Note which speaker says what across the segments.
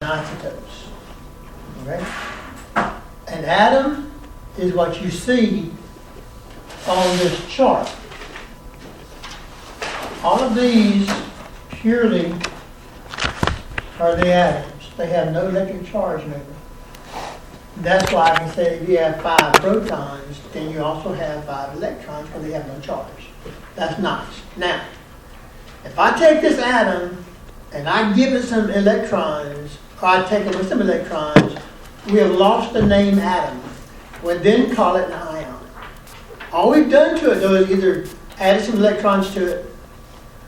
Speaker 1: isotopes. Okay? An atom is what you see on this chart. All of these purely are the atoms. They have no electric charge, remember. That's why I can say if you have 5 protons, then you also have 5 electrons because they have no charge. That's nice. Now, if I take this atom and I give it some electrons, or I take it with some electrons, we have lost the name atom. We then call it an ion. All we've done to it, though, is either added some electrons to it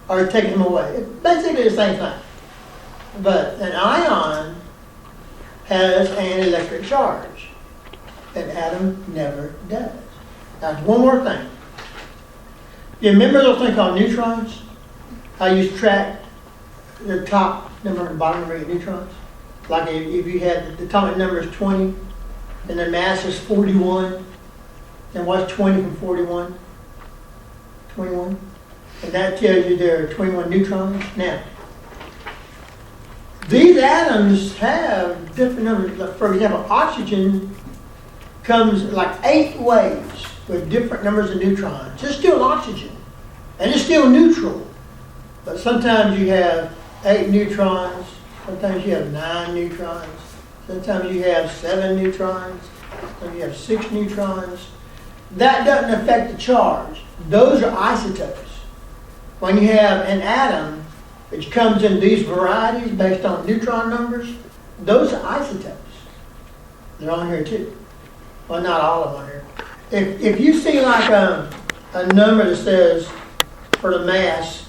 Speaker 1: or taken them away. It's basically the same thing. But an ion has an electric charge. An atom never does. Now, one more thing. You remember those things called neutrons? How you track the top number and bottom number of neutrons? Like if you had the atomic number is 20 and the mass is 41, then what's 20 from 41? 21. And that tells you there are 21 neutrons. Now, these atoms have different numbers. For example, oxygen comes like 8 ways with different numbers of neutrons. It's still oxygen, and it's still neutral. But sometimes you have 8 neutrons, sometimes you have 9 neutrons, sometimes you have 7 neutrons, sometimes you have 6 neutrons. That doesn't affect the charge. Those are isotopes. When you have an atom which comes in these varieties based on neutron numbers, those are isotopes. They're on here too. Well, not all of them on here. If you see like a number that says for the mass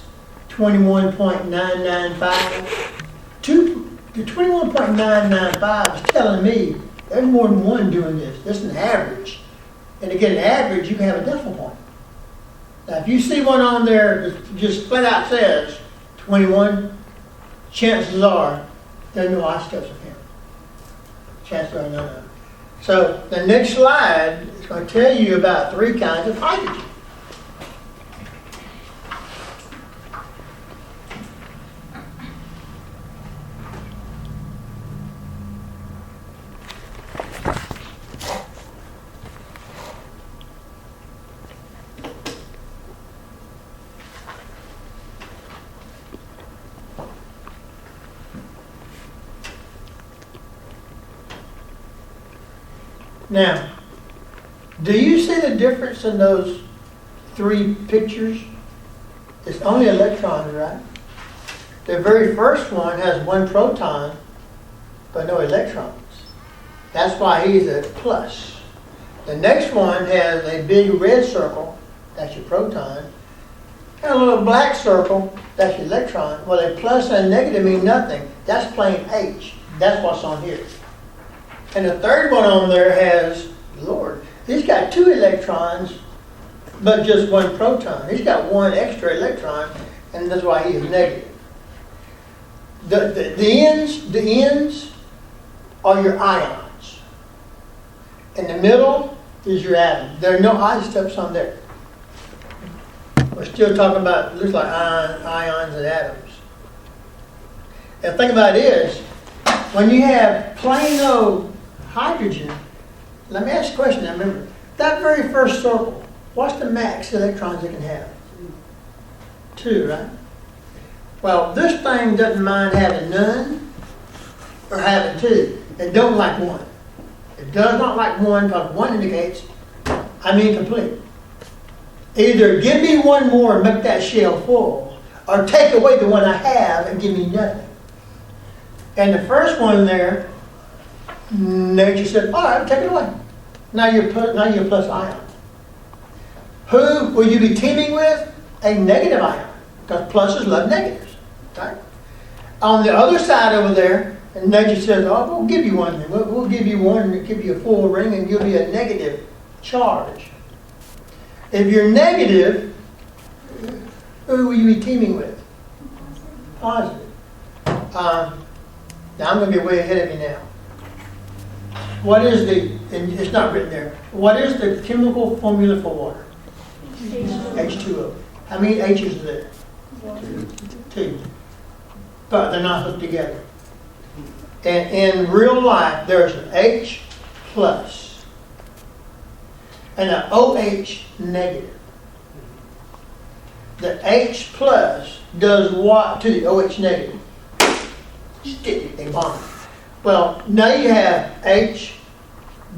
Speaker 1: 21.995, the 21.995 is telling me there's more than one doing this. This is an average. And to get an average, you can have a decimal point. Now, if you see one on there that just flat out says 21, chances are there are no isotopes of him. Chances are none of them. So the next slide is going to tell you about 3 kinds of hydrogen. Now, do you see the difference in those 3 pictures? It's only electrons, right? The very first one has 1 proton, but no electrons. That's why he's a plus. The next one has a big red circle, that's your proton, and a little black circle, that's your electron. Well, a plus and a negative mean nothing. That's plain H. That's what's on here. And the third one on there has, Lord, he's got 2 electrons, but just 1 proton. He's got 1 extra electron, and that's why he is negative. The ends are your ions. In the middle is your atom. There are no isotopes on there. We're still talking about, looks like ions and atoms. The thing about it is, when you have plain old hydrogen, let me ask you a question. Now remember, that very first circle, what's the max electrons it can have? 2, right? Well, this thing doesn't mind having none or having 2. It don't like 1. It does not like 1 because 1 indicates I'm incomplete. Either give me 1 more and make that shell full, or take away the one I have and give me nothing. And the first one there, nature said, all right, take it away. Now you're plus ion. Who will you be teaming with? A negative ion. Because pluses love negatives. Right? On the other side over there, and nature says, oh, we'll give you one. We'll give you one and give you a full ring and you'll be a negative charge. If you're negative, who will you be teaming with? Positive. Now I'm going to be way ahead of you now. What is and it's not written there, what is the chemical formula for water? H2O. How many H's are there? 2. But they're not hooked together. And in real life, there's an H plus and an OH negative. The H plus does what to the OH negative? Stick it, they bond. Well, now you have H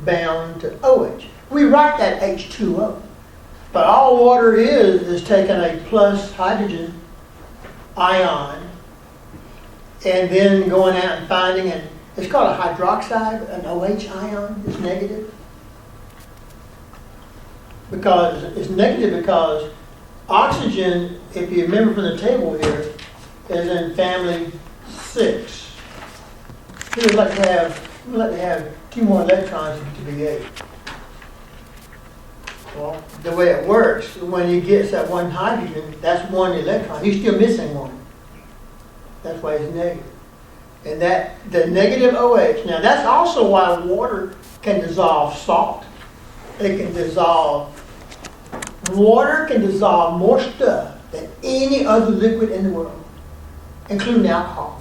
Speaker 1: bound to OH. We write that H2O. But all water is taking a plus hydrogen ion and then going out and finding it's called a hydroxide, an OH ion is negative. Because it's negative because oxygen, if you remember from the table here, is in family 6. We would like to have 2 more electrons to be 8. Well, the way it works, when you get that one hydrogen, that's 1 electron. You're still missing 1. That's why it's negative. And the negative OH, now that's also why water can dissolve salt. Water can dissolve more stuff than any other liquid in the world, including alcohol.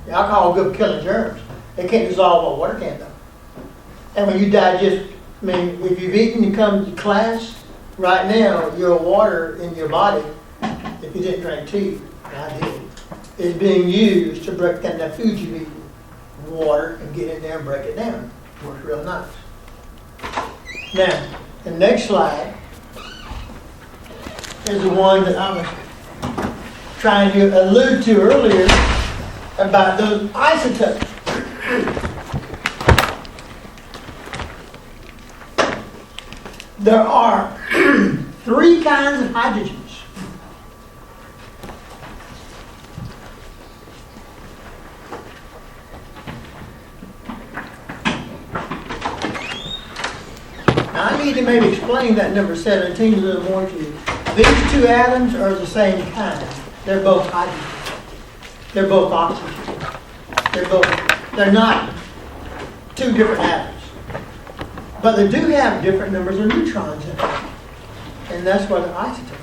Speaker 1: The alcohol will go killing germs. It can't dissolve what water can, though. And when you digest, if you've eaten and come to class, right now, your water in your body, if you didn't drink tea, and I did, is being used to break down that food you eat. Water and get in there and break it down. Works real nice. Now, the next slide is the one that I was trying to allude to earlier about those isotopes. There are 3 kinds of hydrogens. Now I need to maybe explain that number 17 a little more to you. These 2 atoms are the same kind. They're both hydrogen. They're both oxygen. They're not 2 different atoms. But they do have different numbers of neutrons in them. And that's why they're isotopes.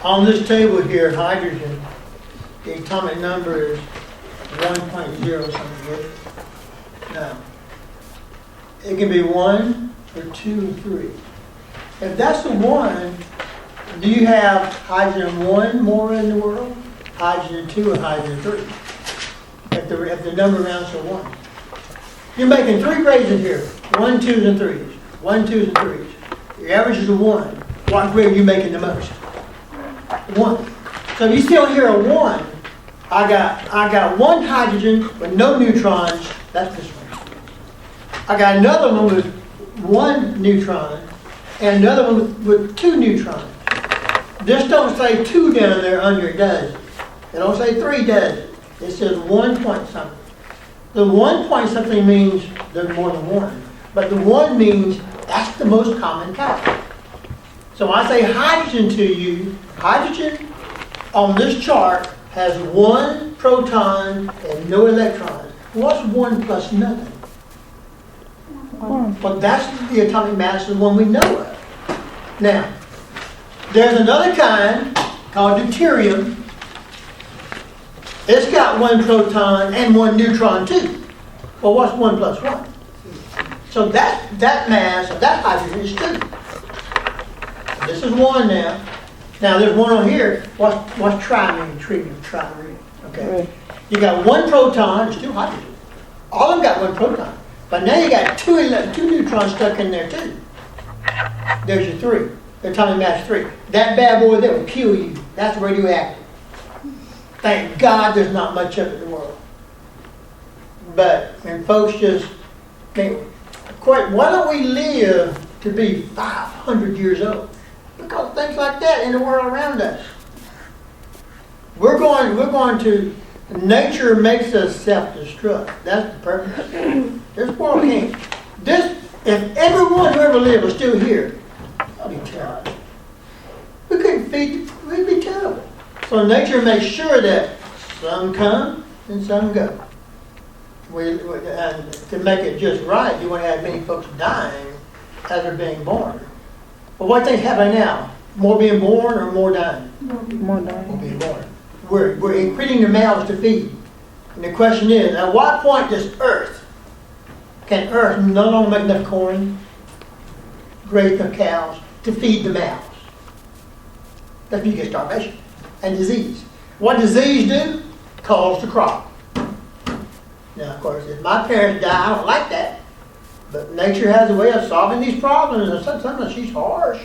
Speaker 1: On this table here, hydrogen, the atomic number is 1.0 something. Now, it can be 1 or 2 and 3. If that's the 1, do you have hydrogen 1 more in the world? Hydrogen 2 or hydrogen 3? If the number rounds to 1. You're making 3 grades in here. 1, 2s, and 3s. 1, 2s, and 3s. Your average is a 1. What grade are you making the most? 1. So if you still hear a 1, I got 1 hydrogen with no neutrons. That's this one. I got another one with 1 neutron and another one with 2 neutrons. This don't say 2 down there under it, does it? It don't say 3, does it? It says 1 point something. The 1 point something means there's more than 1. But the 1 means that's the most common kind. So when I say hydrogen to you, hydrogen on this chart has 1 proton and no electrons. What's 1 plus nothing? 1. Well, that's the atomic mass of the one we know of. Now, there's another kind called deuterium. It's got 1 proton and 1 neutron too. Well, what's 1 plus 1? So that mass of that hydrogen is 2. This is 1 now. Now there's 1 on here. What's tri mean? Tritium. Okay. Right. You got 1 proton. It's 2 hydrogen. All of them got 1 proton. But now you got 2 neutrons stuck in there too. There's your 3. The atomic mass 3. That bad boy that will kill you. That's radioactive. Thank God there's not much of it in the world. But when folks just think, why don't we live to be 500 years old? Because things like that in the world around us. We're going to Nature makes us self-destruct. That's the purpose. This world can't. If everyone who ever lived was still here, that'd be terrible. We couldn't feed, we'd be terrible. So nature makes sure that some come and some go. And to make it just right, you want to have many folks dying as they're being born. But what things happen now? More being born or more dying?
Speaker 2: More dying.
Speaker 1: More being born. We're increasing the mouths to feed. And the question is, at what point can Earth no longer make enough corn, graze enough cows to feed the mouths? That's when you get starvation and disease. What disease do? Calls the crop. Now, of course, if my parents die, I don't like that. But nature has a way of solving these problems, and sometimes she's harsh.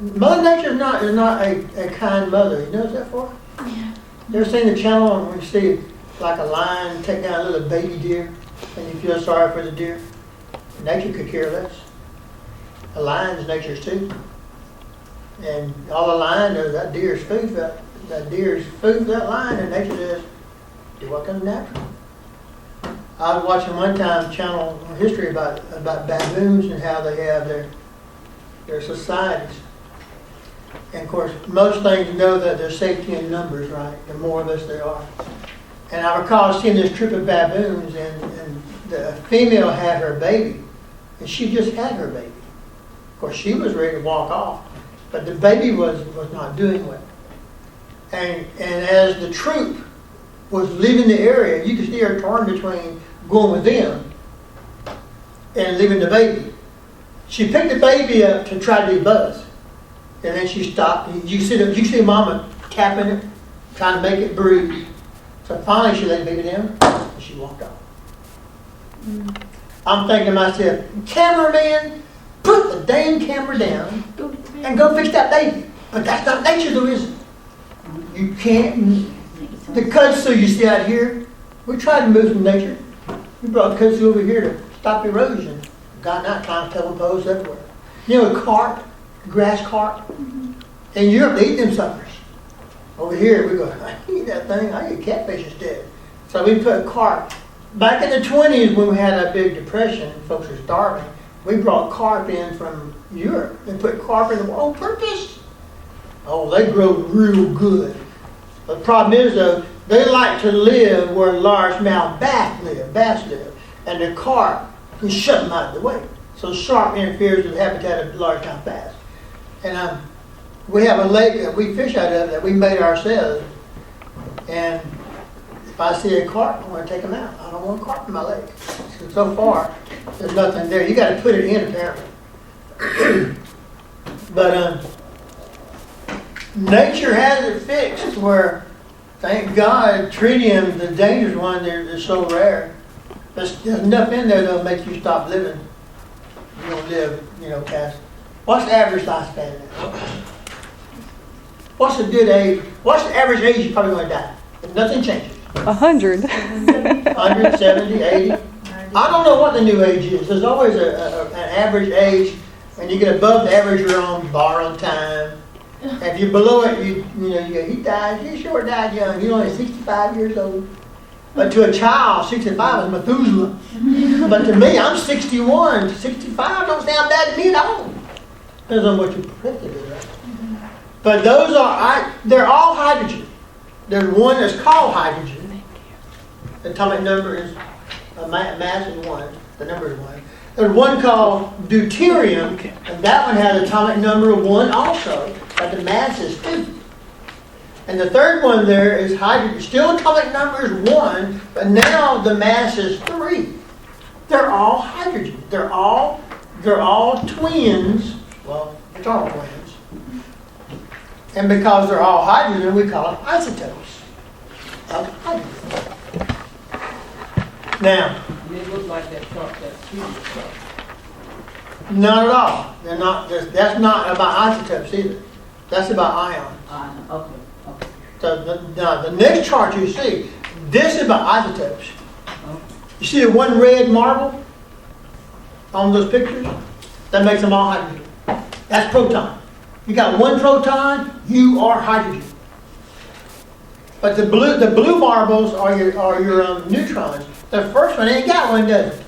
Speaker 1: Mother Nature is not a kind mother. You notice that for?
Speaker 2: Yeah.
Speaker 1: You ever seen the channel when you see like a lion take down a little baby deer, and you feel sorry for the deer? Nature could care less. A lion's nature's too. And all the lion does, that deer's food for that lion, and nature says, do what comes natural. I was watching one time channel history about baboons and how they have their societies. And of course, most things know that there's safety in numbers, right? The more of us there are. And I recall seeing this troop of baboons, and the female had her baby, and she just had her baby. Of course, she was ready to walk off, but the baby was not doing well. And as the troop was leaving the area, you could see her torn between going with them and leaving the baby. She picked the baby up to try to debuzz, and then she stopped. You see Mama tapping it, trying to make it bruise. So finally, she let the baby down, and she walked off. I'm thinking to myself, cameraman, put the dang camera down and go fix that baby. But that's not nature, though, is it? You can't. The kudzu you see out here, we tried to move from nature. We brought kudzu over here to stop erosion. Got out trying to telephone poles everywhere. You know, carp, grass carp. In Europe, they eat them suckers. Over here, we go, I eat that thing, I eat catfish instead. So we put carp. Back in the 20s, when we had that big depression, and folks were starving, we brought carp in from Europe and put carp in the on purpose. Oh, they grow real good. The problem is, though, they like to live where largemouth bass live, and the carp can shut them out of the way. So shark interferes with the habitat of largemouth bass. And we have a lake that we fish out of that we made ourselves. And if I see a carp, I want to take them out. I don't want a carp in my lake. So far, there's nothing there. You got to put it in, apparently. But nature has it fixed where, thank God, tritium, the dangerous one, they're so rare. There's enough in there that'll make you stop living. You don't live, past. What's the average lifespan now? What's the good age? What's the average age you're probably going to die? If nothing changes.
Speaker 2: 100.
Speaker 1: 100, 70, 80. I don't know what the new age is. There's always an average age, and you get above the average, you're on borrowed time. If you're below it, he sure died young. He's only 65 years old. But to a child, 65 is Methuselah. But to me, I'm 61. 65 don't sound bad to me at all. Depends on what your perspective is, right? But they're all hydrogen. There's one that's called hydrogen. The atomic number is, mass is 1. The number is 1. There's one called deuterium, and that one has an atomic number of 1 also, but the mass is 2. And the third one there is hydrogen. Still atomic number is 1, but now the mass is 3. They're all hydrogen. They're all twins. Well, fraternal twins. And because they're all hydrogen, we call them isotopes of hydrogen. Now,
Speaker 3: They look like that truck, that huge truck.
Speaker 1: not at all. They're not. That's not about isotopes either. That's about ions.
Speaker 3: Okay.
Speaker 1: So the next chart you see, this is about isotopes. You see the one red marble on those pictures? That makes them all hydrogen. That's proton. You got one proton, you are hydrogen. But the blue marbles are your neutrons. The first one ain't got one, does it?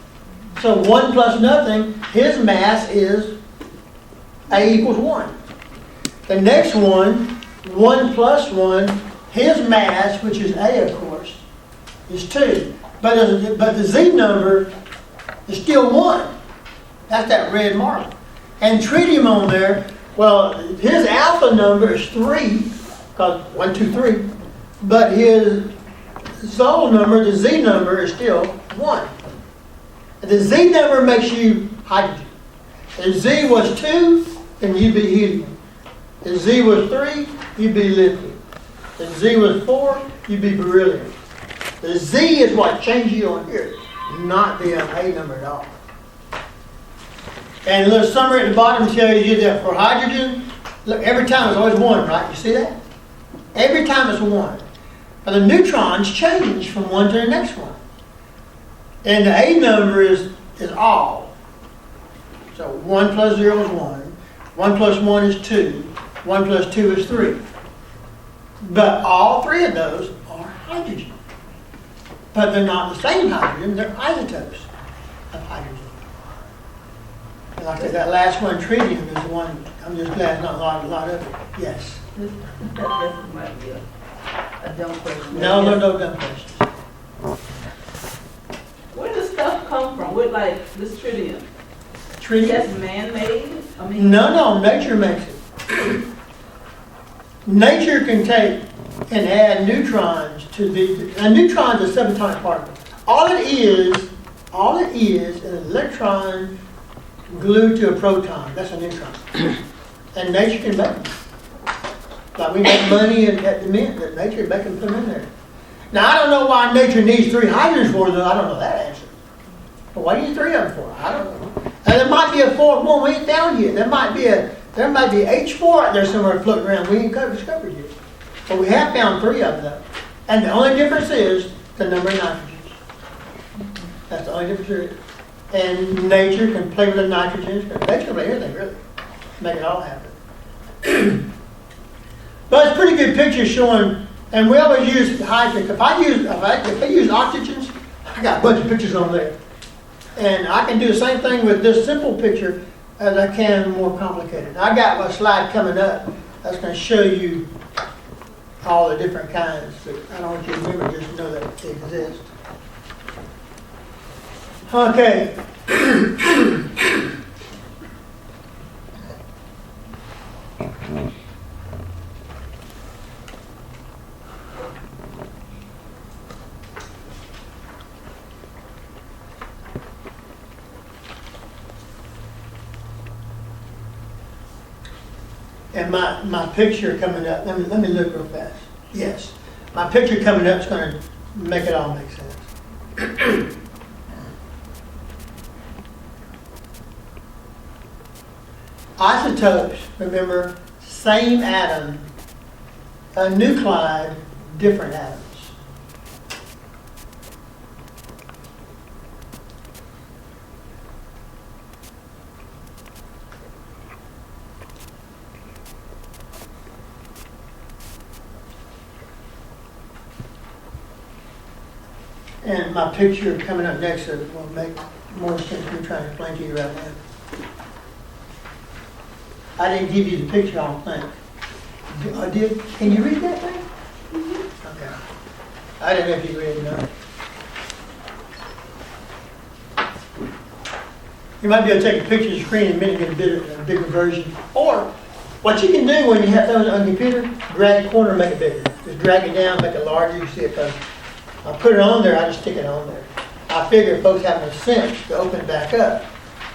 Speaker 1: So 1 plus nothing, his mass is A equals 1. The next one, 1 plus 1, his mass, which is A of course, is 2. But the Z number is still 1. That's that red marble. And tritium on there, well, his alpha number is 3, because 1, 2, 3. But his Sol number, the Z number, is still 1. And the Z number makes you hydrogen. If Z was 2, then you'd be helium. If Z was 3, you'd be lithium. If Z was 4, you'd be beryllium. The Z is what changes you on here, not the A number at all. And a little summary at the bottom tells you that for hydrogen, look, every time it's always 1, right? You see that? Every time it's 1. But the neutrons change from one to the next one. And the A number is all. So 1 plus 0 is 1. 1 plus 1 is 2. 1 plus 2 is 3. But all three of those are hydrogen. But they're not the same hydrogen, they're isotopes of hydrogen. And like I said, that last one, tritium, is the one, I'm just glad not a lot of it. Yes.
Speaker 3: This might be a dumb question.
Speaker 1: No dumb questions.
Speaker 3: Where does stuff come from? With like this tritium?
Speaker 1: Tritium?
Speaker 3: That's man-made? I mean,
Speaker 1: No, nature makes it. Nature can take and add neutrons to a neutron is a subatomic particle. All it is an electron glued to a proton. That's a neutron. And nature can make them. Like we make money at the mint, that nature make them put them in there. Now I don't know why nature needs 3 hydrogens for though. I don't know that answer. But what do you need 3 of them for? I don't know. And there might be a 4th one we ain't found yet. There might be H4 out there somewhere floating around we ain't discovered yet. But we have found 3 of them though. And the only difference is the number of nitrogens. That's the only difference there is. And nature can play with the nitrogens. Nature can play everything really. Make it all happen. But it's a pretty good picture showing, and we always use hydrogen. If I use oxygens, I got a bunch of pictures on there. And I can do the same thing with this simple picture as I can more complicated. I got my slide coming up that's going to show you all the different kinds. But I don't want you to remember, just know that they exist. Okay. And my picture coming up, let me look real fast. Yes. My picture coming up is going to make it all make sense. Isotopes, remember, same atom, a nuclide, different atoms. And my picture coming up next will make more sense than trying to explain to you right now. I didn't give you the picture, I don't think. I did? Can you read that thing? Mm-hmm. Okay. I didn't know if you read it or not. You might be able to take a picture of the screen in a minute and get a bigger version. Or, what you can do when you have those on your computer, drag the corner and make it bigger. Just drag it down, make it larger, you see it coming. I put it on there, I just stick it on there. I figure folks have a sense to open it back up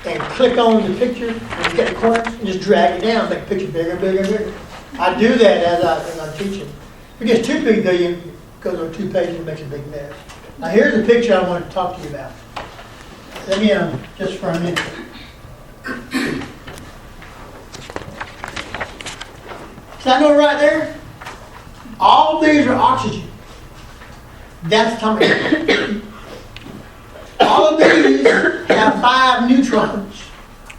Speaker 1: and click on the picture and get the corner and just drag it down, make the picture bigger, bigger, bigger. I do that as I'm teaching. If it gets too big though, it goes on 2 pages and makes a big mess. Now here's the picture I want to talk to you about. Let me, just for a minute. So I know right there, all of these are oxygen. That's atomic. All of these have 5 neutrons.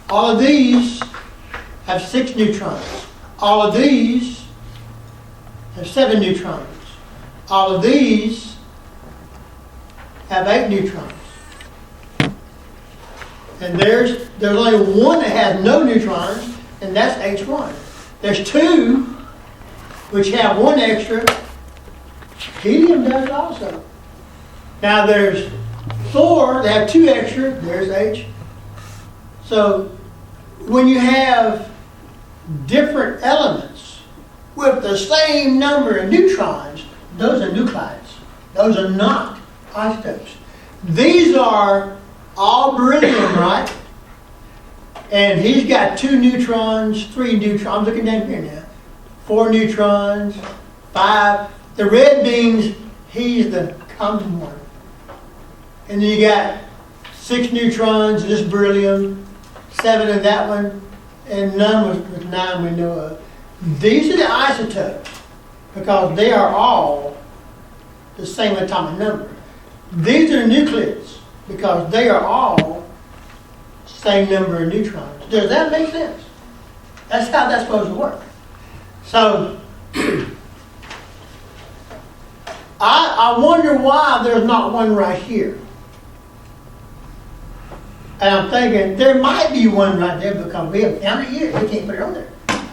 Speaker 1: All of these have 6 neutrons. All of these have 7 neutrons. all of these have 8 neutrons. And there's only one that has no neutrons, and that's H1. There's 2 which have 1 extra. Helium does also. Now there's 4 that have 2 extra. There's H. So when you have different elements with the same number of neutrons, those are nuclides. Those are not isotopes. These are all beryllium, right? And he's got 2 neutrons, 3 neutrons. I'm looking down here now. 4 neutrons, 5. The red means he's the common one. And then you got 6 neutrons, this beryllium, 7 of that one, and none with 9 we know of. These are the isotopes because they are all the same atomic number. These are the nuclides because they are all same number of neutrons. Does that make sense? That's how that's supposed to work. So, I wonder why there's not one right here. And I'm thinking there might be one right there because we haven't found it yet. We can't put it on there.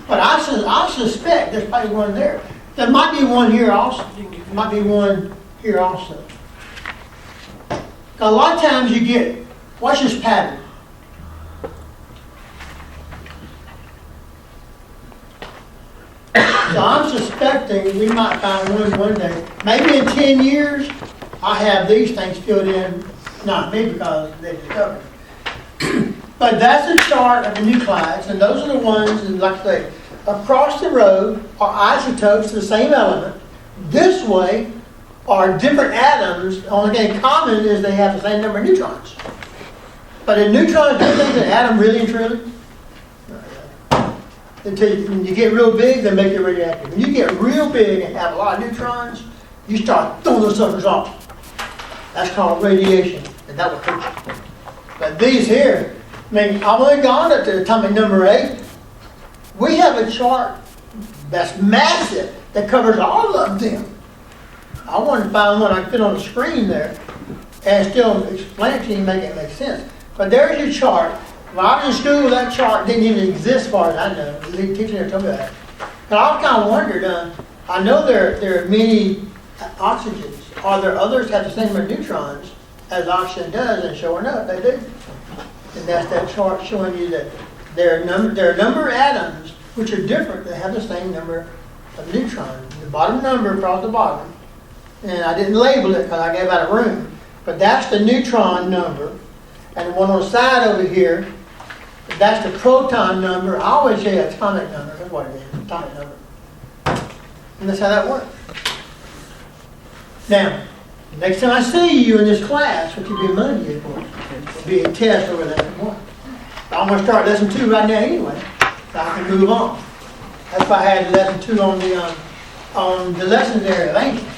Speaker 1: But I suspect there's probably one there. There might be one here also. There might be one here also. A lot of times you get, watch this pattern. So I'm suspecting we might find one day. Maybe in 10 years, I have these things filled in. Not me because they discovered it. But that's a chart of the nuclides, and those are the ones, and like I say, across the road are isotopes of the same element. This way are different atoms. The only thing in common is they have the same number of neutrons. But in neutrons, do you think an atom really and truly? Until when you get real big, they make it radioactive. When you get real big and have a lot of neutrons, you start throwing those suckers off. That's called radiation, and that will hurt you. But these here, I mean, I've only gone up to atomic number 8. We have a chart that's massive that covers all of them. I wanted to find one I could fit on the screen there and still explain it to you and make it make sense. But there's your chart. When I was in school, that chart didn't even exist as far as I know. The teacher never told me that. But I kind of wondered, I know there are many oxygens. Are there others that have the same number of neutrons as oxygen does? And sure enough, they do. And that's that chart showing you that there are a number of atoms which are different that have the same number of neutrons. The bottom number across the bottom. And I didn't label it because I gave out a room. But that's the neutron number. And the one on the side over here, that's the proton number. I always say atomic number. That's what it is, atomic number. And that's how that works. Now, next time I see you in this class, which will be Monday, of course, it'll be a test over lesson 1. I'm going to start lesson 2 right now anyway, so I can move on. That's why I had lesson 2 on the lessons area of angels.